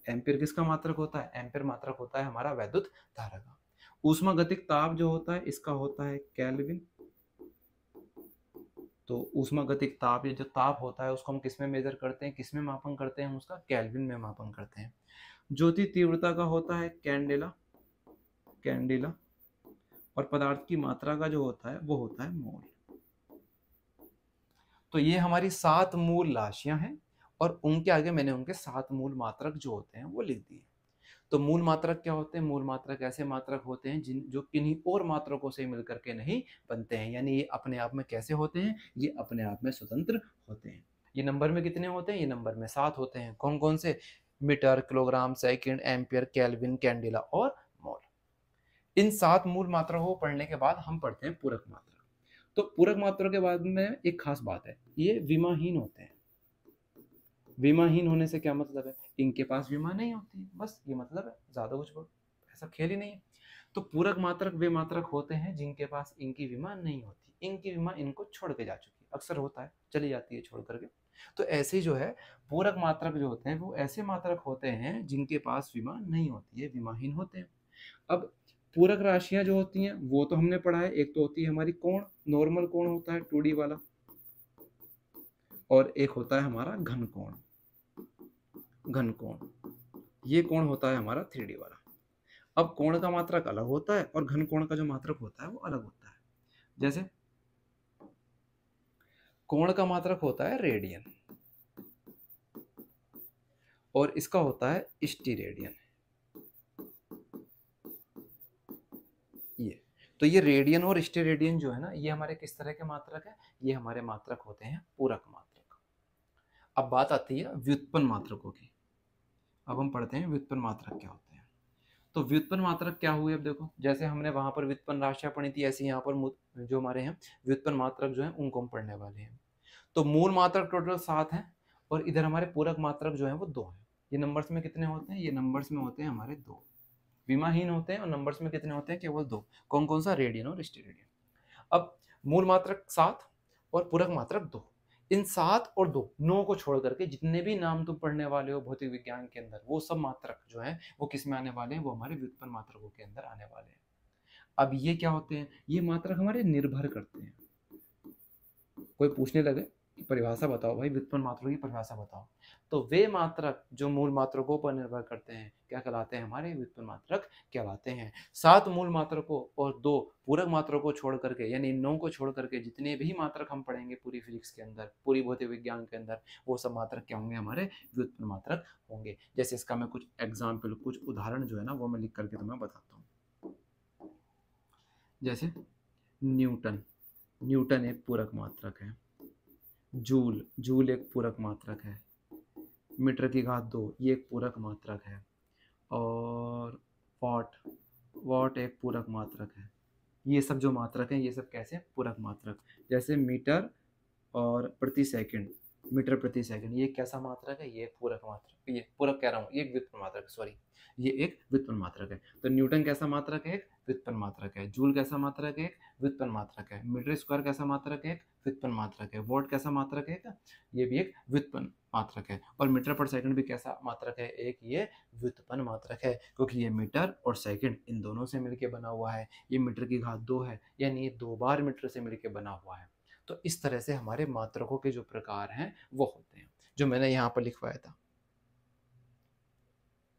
एम्पियर किसका मात्रक होता है? एम्पियर मात्रक होता है हमारा वैद्युत धारा का। ऊष्मागतिक ताप जो होता है इसका होता है केल्विन। तो ऊष्मागतिक ताप, ये जो ताप होता है उसको हम किस में मेजर करते हैं, किस में मापन करते हैं? उसका केल्विन में मापन करते हैं। ज्योति तीव्रता का होता है कैंडेला, कैंडेला। और पदार्थ की मात्रा का जो होता है वो होता है मोल। तो ये हमारी 7 मूल राशियां हैं और उनके आगे मैंने उनके 7 मूल मात्रक जो होते हैं वो लिख दिए। तो मूल मात्रक क्या होते हैं? मूल मात्रक ऐसे मात्रक होते हैं जो किन्हीं और मात्रकों से मिलकर के नहीं बनते हैं, यानी ये अपने आप में कैसे होते हैं? ये अपने आप में स्वतंत्र होते हैं। ये नंबर में कितने होते हैं? ये नंबर में 7 होते हैं। कौन कौन से? Metre, kilogram, second, ampere, kelvin, candela और मोल। इन 7 मूल मात्रकों को पढ़ने के बाद हम पढ़ते हैं पूरक मात्रक। तो पूरक मात्रा के बाद में एक खास बात है, ये विमाहीन होते हैं। विमाहीन होने से क्या मतलब है? इनके पास विमा नहीं होती, बस ये मतलब है, ज्यादा कुछ ऐसा खेल ही नहीं है। तो पूरक मात्रक वे मात्रक होते हैं जिनके पास इनकी विमा नहीं होती, इनकी विमा इनको छोड़ के जा चुकी है। अक्सर होता है, चली जाती है छोड़ करके। तो ऐसे जो है पूरक मात्रक जो होते हैं वो ऐसे मात्रक होते हैं जिनके पास विमा नहीं होती है, विमाहीन होते हैं। अब पूरक राशियां जो होती हैं वो तो हमने पढ़ा है। एक तो होती है हमारी कोण, नॉर्मल कोण होता है 2D वाला, और एक होता है हमारा घन कोण, घन कोण। ये कोण होता है हमारा 3D वाला। अब कोण का मात्रक अलग होता है और घन कोण का जो मात्रक होता है वो अलग होता है। जैसे कोण का मात्रक होता है रेडियन और इसका होता है स्टीरेडियन। ये तो ये रेडियन और स्टीरेडियन जो है ना, ये हमारे किस तरह के मात्रक है? ये हमारे मात्रक होते हैं पूरक मात्रक। अब बात आती है व्युत्पन्न मात्रकों की। अब हम पढ़ते हैं व्युत्पन्न मात्रक क्या होते हैं। तो व्युत्पन्न मात्रक क्या हुए? अब देखो, जैसे हमने वहां पर व्युत्पन्न राशियां पढ़ी थी, ऐसे यहाँ पर जो हमारे हैं व्युत्पन्न मात्रक जो है उनको हम पढ़ने वाले हैं। तो मूल मात्रक टोटल 7 हैं और इधर हमारे पूरक मात्रक जो है वो 2 हैं। ये नंबर्स में कितने होते हैं? ये नंबर्स में होते हैं हमारे 2। विमाहीन होते हैं और नंबर्स में कितने होते हैं? केवल 2। कौन कौन सा? रेडियन और स्टीरेडियन। अब मूल मात्रक 7 और पूरक मात्रक 2। इन 7 और 2 9 को छोड़ करके जितने भी नाम तुम पढ़ने वाले हो भौतिक विज्ञान के अंदर, वो सब मात्रक जो है वो किस में आने वाले हैं? वो हमारे व्युत्पन्न मात्रकों के अंदर आने वाले हैं। अब ये क्या होते हैं? ये मात्रक हमारे निर्भर करते हैं। कोई पूछने लगे कि परिभाषा बताओ भाई, व्युत्पन्न मात्रकों की परिभाषा बताओ, तो वे मात्रक जो मूल मात्रकों पर निर्भर करते हैं क्या कहलाते हैं? हमारे व्युत्पन्न मात्रक कहलाते हैं। 7 मूल मात्रकों और 2 पूरक मात्रकों को छोड़ करके, यानी 9 को छोड़ करके जितने भी मात्रक हम पढ़ेंगे पूरी फिजिक्स के अंदर, पूरी भौतिक विज्ञान के अंदर, वो सब मात्रक क्या होंगे? हमारे व्युत्पन्न मात्रक होंगे। जैसे इसका मैं कुछ एग्जाम्पल, कुछ उदाहरण जो है ना वो मैं लिख करके तुम्हें बताता हूँ। जैसे न्यूटन, न्यूटन एक पूरक मात्रक है। जूल, जूल एक पूरक मात्रक है। मीटर की घात 2 ये एक पूरक मात्रक है। और वाट, वाट एक पूरक मात्रक है। ये सब जो मात्रक हैं ये सब कैसे? पूरक मात्रक। जैसे मीटर और प्रति सेकंड, मीटर प्रति सेकंड, ये कैसा मात्रक है? ये पूरक मात्रक, ये पूरक कह रहा हूँ, ये एक व्युत्पन्न मात्रक, सॉरी, ये एक व्युत्पन्न मात्रक है। तो न्यूटन कैसा मात्रक है? एक व्युत्पन्न मात्रक है। जूल कैसा मात्रक है? एक व्युत्पन्न मात्रक है। मीटर स्क्वायर कैसा मात्रक है? एक व्युत्पन्न मात्रक है। वॉट कैसा मात्रक है? ये भी एक व्युत्पन्न मात्रक है। और मीटर पर सेकंड भी कैसा मात्रक है? एक ये व्युत्पन्न मात्रक है, क्योंकि ये मीटर और सेकंड इन दोनों से मिलकर बना हुआ है। ये मीटर की घात 2 है, यानी ये 2 बार मीटर से मिलकर बना हुआ है। तो इस तरह से हमारे मात्रकों के जो प्रकार हैं वो होते हैं, जो मैंने यहाँ पर लिखवाया था।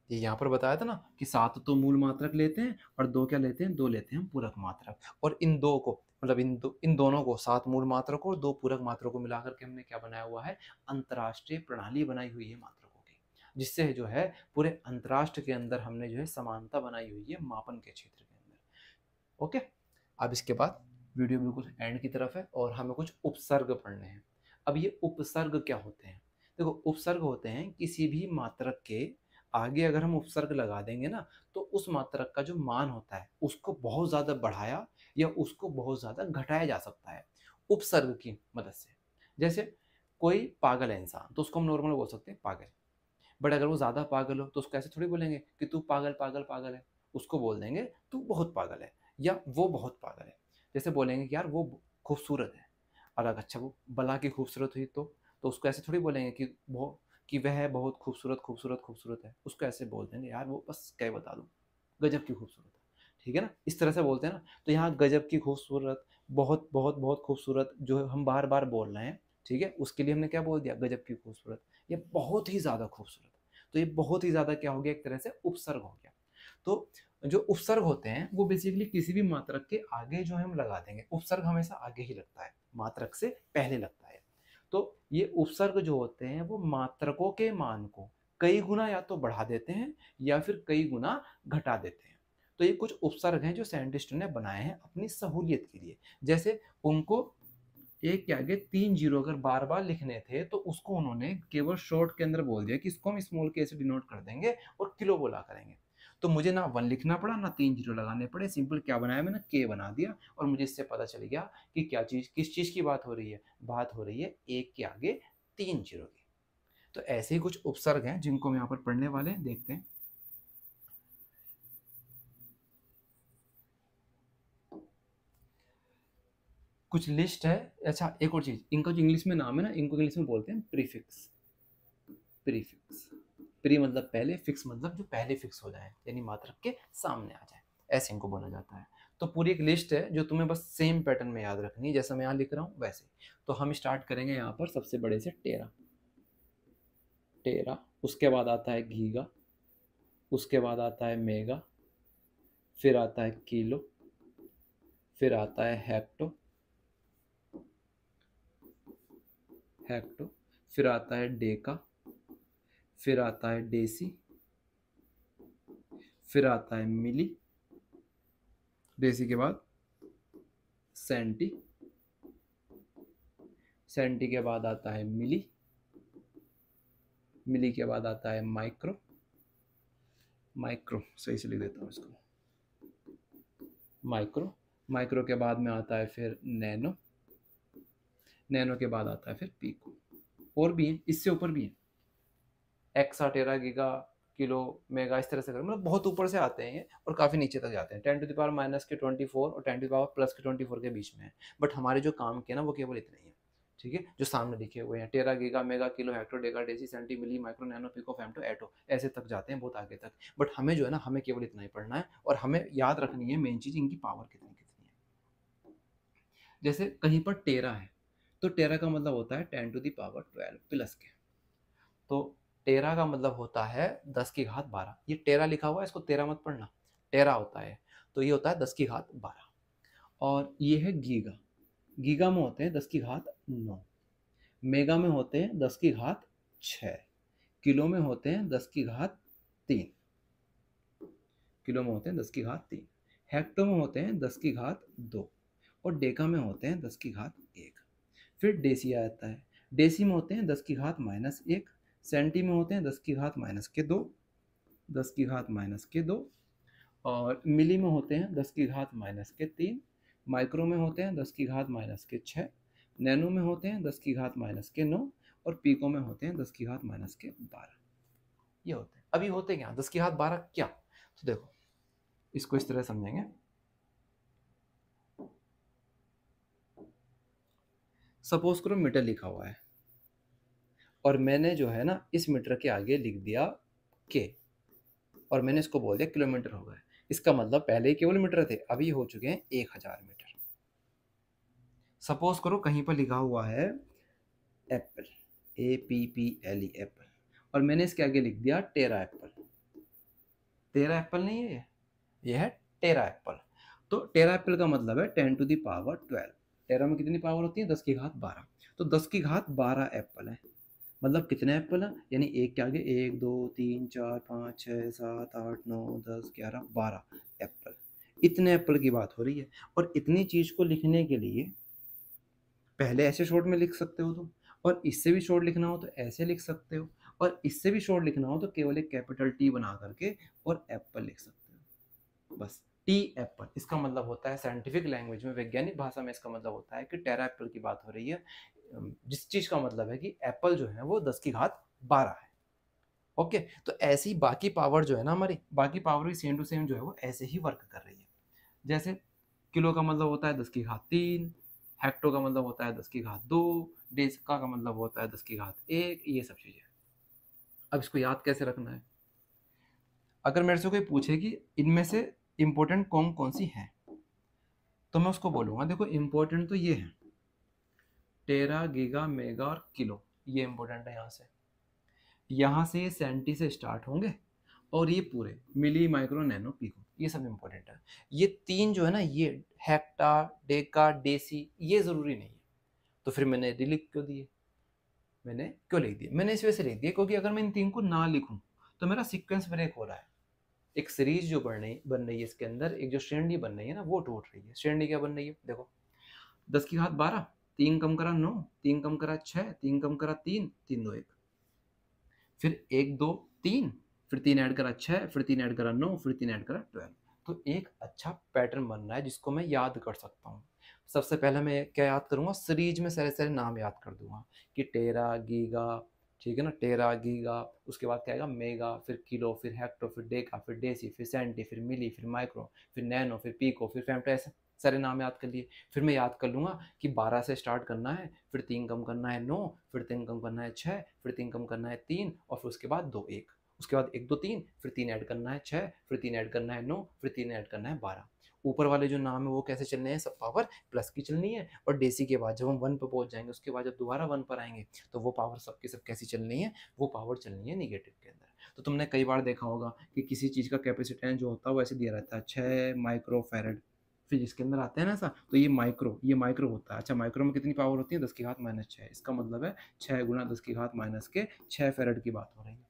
ये यहाँ पर बताया था ना कि 7 तो मूल मात्रक लेते हैं और 2 क्या लेते हैं? 2 लेते हैं पूरक मात्रक। और इन 2 को, मतलब इन दोनों को, 7 मूल मात्रकों और 2 पूरक मात्रकों को मिलाकर के हमने क्या बनाया हुआ है? अंतरराष्ट्रीय प्रणाली बनाई हुई है मात्रकों की, जिससे जो है पूरे अंतरराष्ट्र के अंदर हमने जो है समानता बनाई हुई है मापन के क्षेत्र के अंदर। ओके, अब इसके बाद वीडियो बिल्कुल एंड की तरफ है और हमें कुछ उपसर्ग पढ़ने हैं। अब ये उपसर्ग क्या होते हैं? देखो, उपसर्ग होते हैं किसी भी मात्रक के आगे अगर हम उपसर्ग लगा देंगे ना, तो उस मात्रक का जो मान होता है उसको बहुत ज्यादा बढ़ाया या उसको बहुत ज्यादा घटाया जा सकता है उपसर्ग की मदद से। जैसे कोई पागल है इंसान, तो उसको हम नॉर्मल बोल सकते हैं पागल। बट अगर वो ज्यादा पागल हो तो उसको ऐसे थोड़ी बोलेंगे कि तू पागल पागल पागल है। उसको बोल देंगे तू बहुत पागल है या वो बहुत पागल है। जैसे बोलेंगे कि यार वो खूबसूरत है, और अगर अच्छा वो बला की खूबसूरत हुई तो उसको ऐसे थोड़ी बोलेंगे कि वो कि वह बहुत खूबसूरत खूबसूरत खूबसूरत है, उसको ऐसे बोल देंगे यार वो बस क्या बता दूँ, गजब की खूबसूरत है, ठीक है ना, इस तरह से बोलते हैं ना। तो यहाँ गजब की खूबसूरत, बहुत बहुत बहुत खूबसूरत जो हम बार बार बोल रहे हैं, ठीक है, उसके लिए हमने क्या बोल दिया, गजब की खूबसूरत, ये बहुत ही ज़्यादा खूबसूरत। तो ये बहुत ही ज़्यादा क्या हो गया, एक तरह से उपसर्ग हो गया। तो जो उपसर्ग होते हैं वो बेसिकली किसी भी मात्रक के आगे जो है हम लगा देंगे, उपसर्ग हमेशा आगे ही लगता है, मात्रक से पहले लगता है। तो ये उपसर्ग जो होते हैं वो मात्रकों के मान को कई गुना या तो बढ़ा देते हैं या फिर कई गुना घटा देते हैं। तो ये कुछ उपसर्ग हैं जो साइंटिस्टों ने बनाए हैं अपनी सहूलियत के लिए। जैसे उनको एक के आगे 3 जीरो अगर बार बार लिखने थे तो उसको उन्होंने केवल शॉर्ट के अंदर बोल दिया कि इसको हम स्मॉल के से डिनोट कर देंगे और किलो बोला करेंगे। तो मुझे ना 1 लिखना पड़ा ना 3 जीरो लगाने पड़े, सिंपल क्या बनाया मैंने, के बना दिया, और मुझे इससे पता चल गया कि क्या चीज़ किस चीज़ की बात हो रही है, बात हो रही है एक के आगे 3 जीरो की। तो ऐसे ही कुछ उपसर्ग हैं जिनको हम यहाँ पर पढ़ने वाले हैं, देखते हैं। कुछ लिस्ट है। अच्छा एक और चीज़, इनका जो इंग्लिश में नाम है ना, इनको इंग्लिश में बोलते हैं प्रीफिक्स। प्रीफिक्स, प्री मतलब पहले, फिक्स मतलब जो पहले फिक्स हो जाए, यानी मात्रक के सामने आ जाए, ऐसे इनको बोला जाता है। तो पूरी एक लिस्ट है जो तुम्हें बस सेम पैटर्न में याद रखनी है, जैसा मैं यहाँ लिख रहा हूँ वैसे। तो हम स्टार्ट करेंगे यहाँ पर सबसे बड़े से टेरा। टेरा, उसके बाद आता है गीगा, उसके बाद आता है मेगा, फिर आता है किलो, फिर आता है हेक्टो, हेक्टो, फिर आता है डेका, फिर आता है डेसी, फिर आता है मिली, डेसी के बाद सेंटी, सेंटी के बाद आता है मिली, मिली के बाद आता है माइक्रो, माइक्रो सही से लिख देता हूँ इसको, माइक्रो, माइक्रो के बाद में आता है फिर नैनो, नैनो के बाद आता है फिर पीको। और भी है, इससे ऊपर भी है, एक्सा, टेरा, गीगा, किलो, मेगा, इस तरह से कर, मतलब बहुत ऊपर से आते हैं ये और काफ़ी नीचे तक जाते हैं। 10⁻⁻24 और 10⁻+24 के बीच में है। बट हमारे जो काम के ना वो केवल इतने ही है, ठीक है, जो सामने लिखे हुए हैं, tera, giga, mega, kilo, hecto, deca, deci, centi, milli, micro, nano, pico, femto, atto, ऐसे तक जाते हैं बहुत आगे तक। बट हमें जो है ना, हमें केवल इतना ही पढ़ना है और हमें याद रखनी है मेन चीज़, इनकी पावर कितनी कितनी है। जैसे कहीं पर टेरा है तो टेरा का मतलब होता है 10⁻12 प्लस के। तो टेरा का मतलब होता है 10⁻12। ये टेरा लिखा हुआ है, इसको तेरा मत पढ़ना, टेरा होता है। तो ये होता है 10⁻12। और ये है गीगा, गीगा में होते हैं 10⁻9, मेगा में होते हैं 10⁻6, किलो में होते हैं 10⁻3, किलो में होते हैं 10⁻3, हेक्टो में होते हैं 10⁻2 और डेका में होते हैं 10⁻1। फिर डेसी आता है, डेसी में होते हैं 10⁻−1, सेंटी में होते हैं 10⁻−2, 10⁻−2, और मिली में होते हैं 10⁻−3, माइक्रो में होते हैं 10⁻−6, नैनो में होते हैं 10⁻−9 और पीको में होते हैं 10⁻−12। ये होते हैं। अभी होते क्या 10⁻12 क्या, तो देखो इसको इस तरह समझेंगे। सपोज करो मीटर लिखा हुआ है और मैंने जो है ना इस मीटर के आगे लिख दिया के और मैंने इसको बोल दिया किलोमीटर हो गए। इसका मतलब पहले ही केवल मीटर थे, अभी हो चुके हैं 1000 मीटर। सपोज करो कहीं पर लिखा हुआ है एप्पल, APPLE एप्पल, और मैंने इसके आगे लिख दिया टेरा एप्पल। टेरा एप्पल नहीं है ये है टेरा एप्पल। तो टेरा एप्पल का मतलब है 10⁻12। टेरा में कितनी पावर होती है 10⁻12। तो 10⁻12 एप्पल है, मतलब कितने एप्पल है, यानी एक के आगे 1 2 3 4 5 6 7 8 9 10 11 12 एप्पल। इतने एप्पल की बात हो रही है। और इतनी चीज़ को लिखने के लिए पहले ऐसे शॉर्ट में लिख सकते हो तुम, और इससे भी शॉर्ट लिखना हो तो ऐसे लिख सकते हो, और इससे भी शॉर्ट लिखना हो तो केवल एक कैपिटल टी बना करके और एप्पल लिख सकते हो, बस टी एप्पल। इसका मतलब होता है साइंटिफिक लैंग्वेज में, वैज्ञानिक भाषा में इसका मतलब होता है कि टेरा एप्पल की बात हो रही है, जिस चीज़ का मतलब है कि एप्पल जो है वो 10⁻12 है। ओके, तो ऐसी बाकी पावर जो है ना हमारी, बाकी पावर भी सेम टू सेम जो है वो ऐसे ही वर्क कर रही है। जैसे किलो का मतलब होता है 10⁻3, हेक्टो का मतलब होता है 10⁻2, डेसिका का मतलब होता है 10⁻1, ये सब चीज़ें। अब इसको याद कैसे रखना है? अगर मेरे से कोई पूछे कि इनमें से इंपॉर्टेंट कौन कौन सी है, तो मैं उसको बोलूंगा देखो इंपॉर्टेंट तो ये है, टेरा, गीगा, मेगा और किलो, ये इंपॉर्टेंट है। यहाँ से ये सेंटी से स्टार्ट होंगे और ये पूरे मिली, माइक्रो, नैनो, पिको, ये सब इंपॉर्टेंट है। ये तीन जो है ना, ये हेक्टा, डेका, डेसी, ये जरूरी नहीं है। तो फिर मैंने लिख क्यों दिए? मैंने क्यों लिख दिए? मैंने इस वजह से लिख दिया क्योंकि अगर मैं इन तीन को ना लिखूं तो मेरा सीक्वेंस ब्रेक हो रहा है। एक सीरीज जो बन रही है इसके अंदर, एक जो श्रेणी बन रही है ना, वो टूट रही है। श्रेणी क्या बन रही है? देखो 10⁻12, 3 कम करा 9, 3 कम करा 6, 3 कम करा 3, 3 2 1, फिर 1 2 3, फिर 3 ऐड करा 6, फिर 3 ऐड करा 9, फिर 3 ऐड करा 12। तो एक अच्छा पैटर्न बन रहा है जिसको मैं याद कर सकता हूँ। सबसे पहले मैं क्या याद करूंगा? सीरीज में सारे सारे नाम याद कर दूंगा कि टेरा, गीगा, ठीक है ना, टेरा, गीगा, उसके बाद क्या आएगा? मेगा, फिर किलो, फिर हेक्टो, फिर डेका, फिर डेसी, फिर सेंटी, फिर मिली, फिर माइक्रो, फिर नैनो, फिर पीको, फिर फेम्टो, ऐसे सारे नाम याद कर लिए। फिर मैं याद कर लूंगा कि 12 से स्टार्ट करना है, फिर 3 कम करना है 9, फिर 3 कम करना है 6, फिर 3 कम करना है 3, और फिर उसके बाद 2 1, उसके बाद 1 2 3, फिर 3 ऐड करना है 6, फिर 3 ऐड करना है 9, फिर 3 ऐड करना है 12। ऊपर वाले जो नाम है वो कैसे चलने हैं? सब पावर प्लस की चलनी है। और डेसी के बाद जब हम 1 पे पहुंच जाएंगे, उसके बाद जब दोबारा 1 पर आएंगे, तो वो पावर सबकी सब कैसी चलनी है? वो पावर चलनी है निगेटिव के अंदर। तो तुमने कई बार देखा होगा कि किसी चीज़ का कैपेसिटेंस जो होता है वो ऐसे दिया रहता है 6 माइक्रो फैरड, फिर जिसके अंदर आते हैं ना ऐसा, तो ये माइक्रो होता है। अच्छा, माइक्रो में कितनी पावर होती है? 10⁻⁻6। इसका मतलब है 6 गुना 10⁻⁻6 फैरड की बात हो रही है।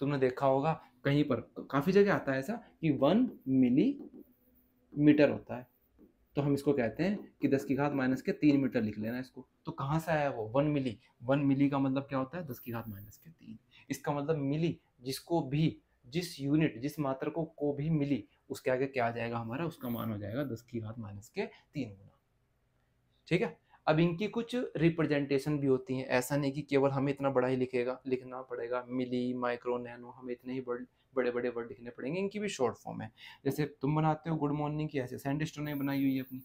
तुमने देखा होगा कहीं पर काफी जगह आता है ऐसा कि 1 मिली मीटर होता है, तो हम इसको कहते हैं कि 10⁻⁻3 मीटर लिख लेना इसको। तो कहाँ से आया वो 1 मिली? 1 मिली का मतलब क्या होता है? 10⁻⁻3। इसका मतलब मिली, जिसको भी, जिस यूनिट, जिस मात्रा को भी मिली, उसके आगे क्या आ जाएगा हमारा? उसका मान हो जाएगा 10⁻⁻3 गुना। ठीक है। अब इनकी कुछ रिप्रेजेंटेशन भी होती हैं। ऐसा नहीं कि केवल हमें इतना बड़ा ही लिखना पड़ेगा, मिली, माइक्रो, नैनो, हमें इतने ही बड़े बड़े वर्ड लिखने पड़ेंगे। इनकी भी शॉर्ट फॉर्म है। जैसे तुम बनाते हो गुड मॉर्निंग की, ऐसे साइंटिस्टों ने बनाई हुई है अपनी।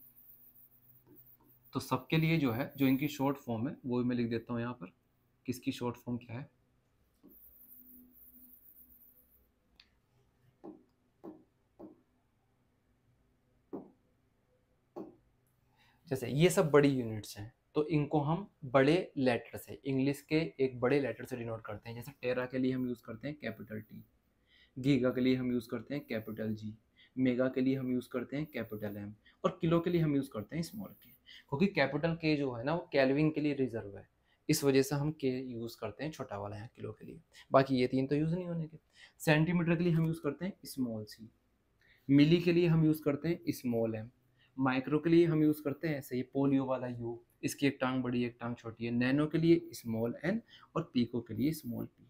तो सबके लिए जो है, जो इनकी शॉर्ट फॉर्म है, वो भी मैं लिख देता हूँ यहाँ पर, किसकी शॉर्ट फॉर्म क्या है। जैसे ये सब बड़ी यूनिट्स हैं, तो इनको हम बड़े लेटर से, इंग्लिश के एक बड़े लेटर से डिनोट करते हैं। जैसे टेरा के लिए हम यूज़ करते हैं कैपिटल टी, गीगा के लिए हम यूज़ करते हैं कैपिटल जी, मेगा के लिए हम यूज़ करते हैं कैपिटल एम, और किलो के लिए हम यूज़ करते हैं स्मॉल के। क्योंकि कैपिटल के जो है ना, वो केल्विन के लिए रिजर्व है, इस वजह से हम के यूज़ करते हैं छोटा वाला यहाँ किलो के लिए। बाकी ये तीन तो यूज़ नहीं होने के। सेंटीमीटर के लिए हम यूज़ करते हैं स्मॉल सी, मिली के लिए हम यूज़ करते हैं स्मॉल एम, माइक्रो के लिए हम यूज़ करते हैं ऐसे ही पोलियो वाला यू, इसकी एक टांग बड़ी एक टांग छोटी है, नैनो के लिए स्मॉल एन, और पीको के लिए स्मॉल पी।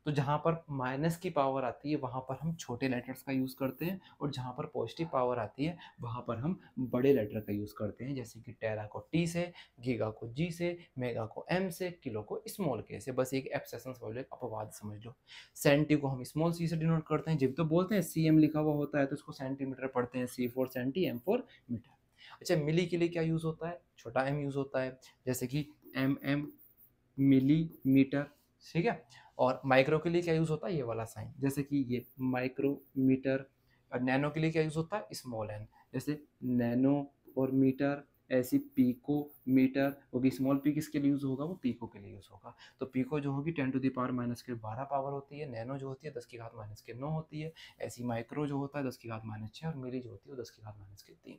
तो जहाँ पर माइनस की पावर आती है वहाँ पर हम छोटे लेटर्स का यूज़ करते हैं, और जहाँ पर पॉजिटिव पावर आती है वहाँ पर हम बड़े लेटर का यूज़ करते हैं। जैसे कि टेरा को टी से, गीगा को जी से, मेगा को एम से, किलो को स्मॉल के से। बस एक एब्सेंस वाले अपवाद समझ लो। सेंटी को हम स्मॉल सी से डिनोट करते हैं। जब तो बोलते हैं सी एम लिखा हुआ होता है तो इसको सेंटीमीटर पढ़ते हैं, C for centi, M for metre. अच्छा, मिली के लिए क्या यूज़ होता है? छोटा एम यूज़ होता है, जैसे कि एम मिलीमीटर, ठीक है। और माइक्रो के लिए क्या यूज़ होता है? ये वाला साइन, जैसे कि ये माइक्रोमीटर। और नैनो के लिए क्या यूज़ होता है? स्मॉल एन, जैसे नैनो और मीटर, ऐसी पीको मीटर होगी। स्मॉल पी किसके लिए यूज़ होगा? वो पीको के लिए यूज़ होगा। तो पीको जो होगी 10⁻⁻12 पावर होती है, नैनो जो होती है 10⁻⁻9 होती है, ऐसी माइक्रो जो होता है 10⁻�6, और मिली जो होती है वो 10⁻�3।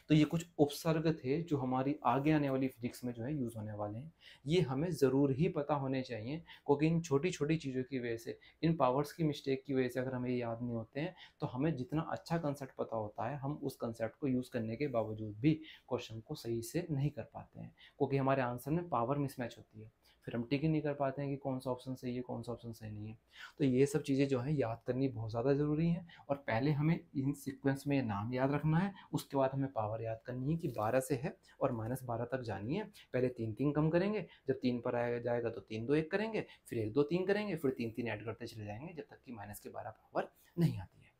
तो ये कुछ उपसर्ग थे जो हमारी आगे आने वाली फिजिक्स में जो है यूज़ होने वाले हैं। ये हमें ज़रूर ही पता होने चाहिए, क्योंकि इन छोटी छोटी चीज़ों की वजह से, इन पावर्स की मिस्टेक की वजह से अगर हमें याद नहीं होते हैं, तो हमें जितना अच्छा कंसेप्ट पता होता है, हम उस कंसेप्ट को यूज़ करने के बावजूद भी क्वेश्चन को सही से नहीं कर पाते हैं, क्योंकि हमारे आंसर में पावर मिसमैच होती है। फिर हम टिक ही नहीं कर पाते हैं कि कौन सा ऑप्शन सही है, कौन सा ऑप्शन सही नहीं है। तो ये सब चीज़ें जो है याद करनी बहुत ज़्यादा ज़रूरी है। और पहले हमें इन सीक्वेंस में नाम याद रखना है, उसके बाद हमें पावर याद करनी है कि 12 से है और -12 तक जानी है। पहले 3 कम करेंगे, जब 3 पर आएगा जाएगा तो 3 2 1 करेंगे, फिर 1 2 3 करेंगे, फिर 3 ऐड करते चले जाएंगे जब तक कि -12 पावर नहीं आती है।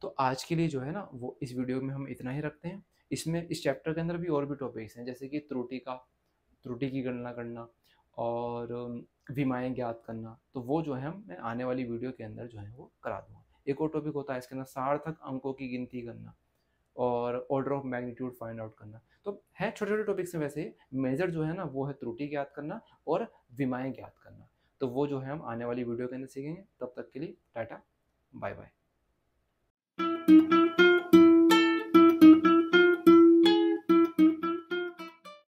तो आज के लिए जो है ना, वो इस वीडियो में हम इतना ही रखते हैं। इसमें इस चैप्टर के अंदर भी और भी टॉपिक्स हैं, जैसे कि त्रुटि की गणना करना, और विमाएँ ज्ञात करना, तो वो जो है मैं आने वाली वीडियो के अंदर जो है वो करा दूँगा। एक और टॉपिक होता है इसके अंदर सार्थक अंकों की गिनती करना और order of magnitude find out करना। तो हैं छोटे-छोटे टॉपिक्स हैं वैसे, मेजर जो है ना वो है त्रुटि ज्ञात करना और विमाएँ ज्ञात करना। तो वो जो है हम आने वाली वीडियो के अंदर सीखेंगे। तब तक के लिए टाटा, बाय-बाय।